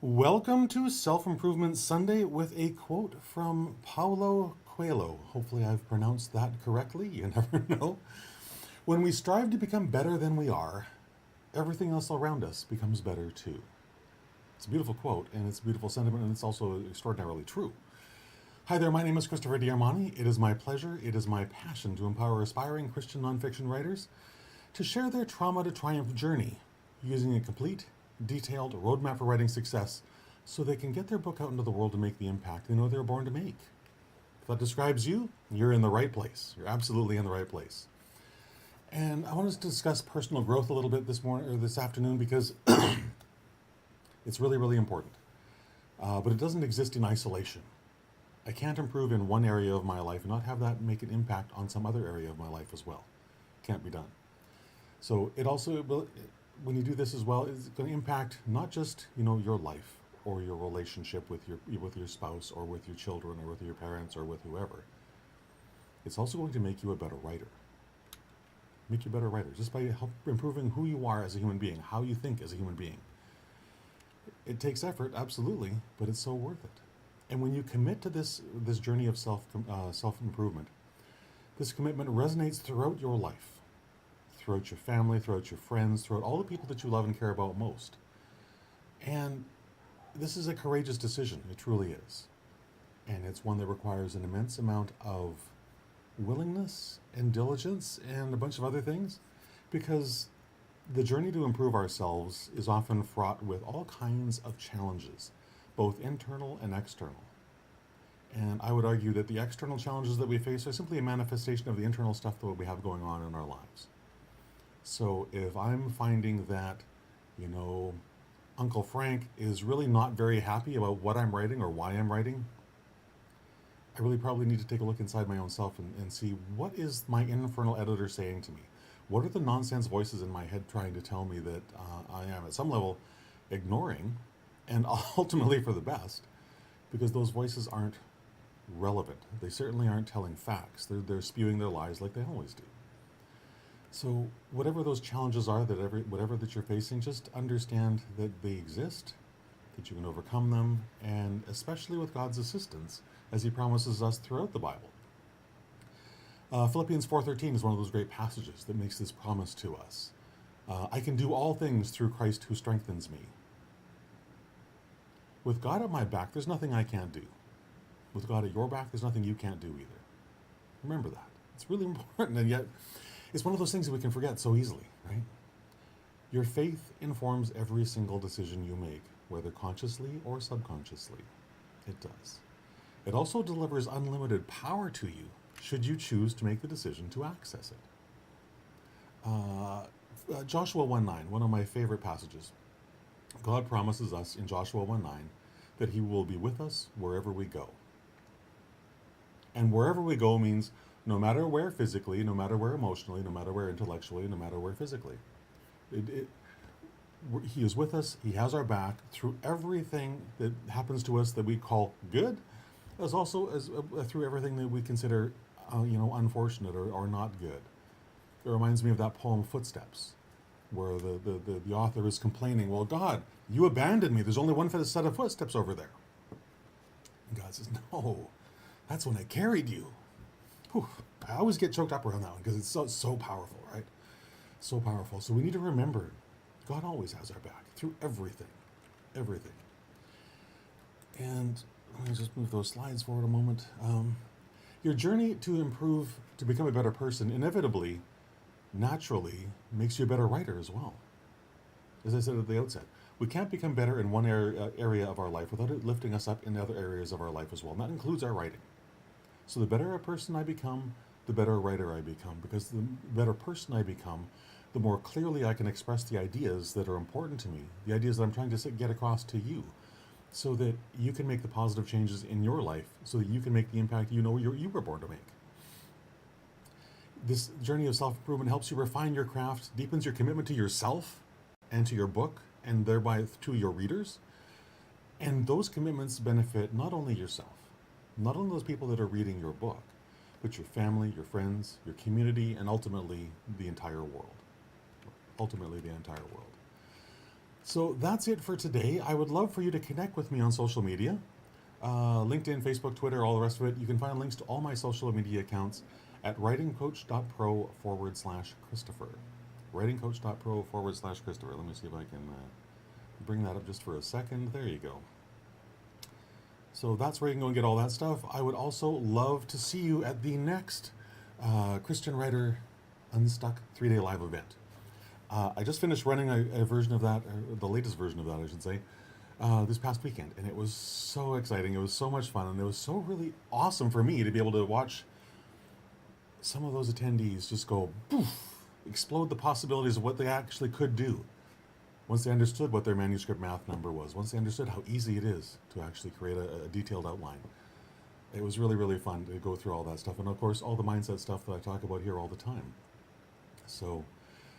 Welcome to Self-Improvement Sunday with a quote from Paulo Coelho. Hopefully I've pronounced that correctly. You never know. When we strive to become better than we are, everything else around us becomes better too. It's a beautiful quote, and it's a beautiful sentiment, and it's also extraordinarily true. Hi there, my name is Christopher Diarmani. It is my pleasure, it is my passion to empower aspiring Christian nonfiction writers to share their trauma to triumph journey using a complete, detailed roadmap for writing success so they can get their book out into the world to make the impact they know they're born to make. If that describes you, you're in the right place. You're absolutely in the right place. And I want us to discuss personal growth a little bit this morning or this afternoon because it's really, really important. But it doesn't exist in isolation. I can't improve in one area of my life and not have that make an impact on some other area of my life as well. Can't be done. So it also, when you do this as well, it's going to impact not just your life or your relationship with your spouse or with your children or with your parents or with whoever. It's also going to make you a better writer. Make you a better writer just by improving who you are as a human being, how you think as a human being. It takes effort, absolutely, but it's so worth it. And when you commit to this journey of self-improvement, this commitment resonates throughout your life, throughout your family, throughout your friends, throughout all the people that you love and care about most. And this is a courageous decision. It truly is. And it's one that requires an immense amount of willingness and diligence and a bunch of other things, because the journey to improve ourselves is often fraught with all kinds of challenges, both internal and external. And I would argue that the external challenges that we face are simply a manifestation of the internal stuff that we have going on in our lives. So if I'm finding that, Uncle Frank is really not very happy about what I'm writing or why I'm writing, I really probably need to take a look inside my own self and see what is my infernal editor saying to me. What are the nonsense voices in my head trying to tell me that I am at some level ignoring, and ultimately for the best, because those voices aren't relevant. They certainly aren't telling facts. They're spewing their lies like they always do. So whatever those challenges are, whatever that you're facing, just understand that they exist, that you can overcome them, and especially with God's assistance, as He promises us throughout the Bible. Philippians 4:13 is one of those great passages that makes this promise to us. I can do all things through Christ who strengthens me. With God at my back, there's nothing I can't do. With God at your back, there's nothing you can't do either. Remember that. It's really important, and yet it's one of those things that we can forget so easily, right? Your faith informs every single decision you make, whether consciously or subconsciously. It does. It also delivers unlimited power to you should you choose to make the decision to access it. Joshua 1:9, one of my favorite passages. God promises us in Joshua 1:9 that He will be with us wherever we go. And wherever we go means no matter where physically, no matter where emotionally, no matter where intellectually, no matter where physically. He is with us. He has our back through everything that happens to us that we call good, as also as through everything that we consider, unfortunate or not good. It reminds me of that poem Footsteps, where the author is complaining, well, God, you abandoned me. There's only one set of footsteps over there. And God says, no, that's when I carried you. Whew. I always get choked up around that one because it's so powerful, right? So powerful. So we need to remember, God always has our back through everything. Everything. And let me just move those slides forward a moment. Your journey to improve, to become a better person, inevitably, naturally, makes you a better writer as well. As I said at the outset, we can't become better in one area of our life without it lifting us up in other areas of our life as well. And that includes our writing. So the better a person I become, the better a writer I become. Because the better person I become, the more clearly I can express the ideas that are important to me, the ideas that I'm trying to get across to you, so that you can make the positive changes in your life, so that you can make the impact you were born to make. This journey of self-improvement helps you refine your craft, deepens your commitment to yourself and to your book, and thereby to your readers. And those commitments benefit not only yourself, not only those people that are reading your book, but your family, your friends, your community, and ultimately the entire world. So that's it for today. I would love for you to connect with me on social media. LinkedIn, Facebook, Twitter, all the rest of it. You can find links to all my social media accounts at writingcoach.pro/Christopher. Writingcoach.pro/Christopher. Let me see if I can bring that up just for a second. There you go. So that's where you can go and get all that stuff. I would also love to see you at the next Christian Writer Unstuck 3-day live event. I just finished running a version of that, or the latest version of that, I should say, this past weekend, and it was so exciting. It was so much fun, and it was so really awesome for me to be able to watch some of those attendees just go poof, explode the possibilities of what they actually could do once they understood what their manuscript math number was, once they understood how easy it is to actually create a detailed outline. It was really, really fun to go through all that stuff, and of course, all the mindset stuff that I talk about here all the time. So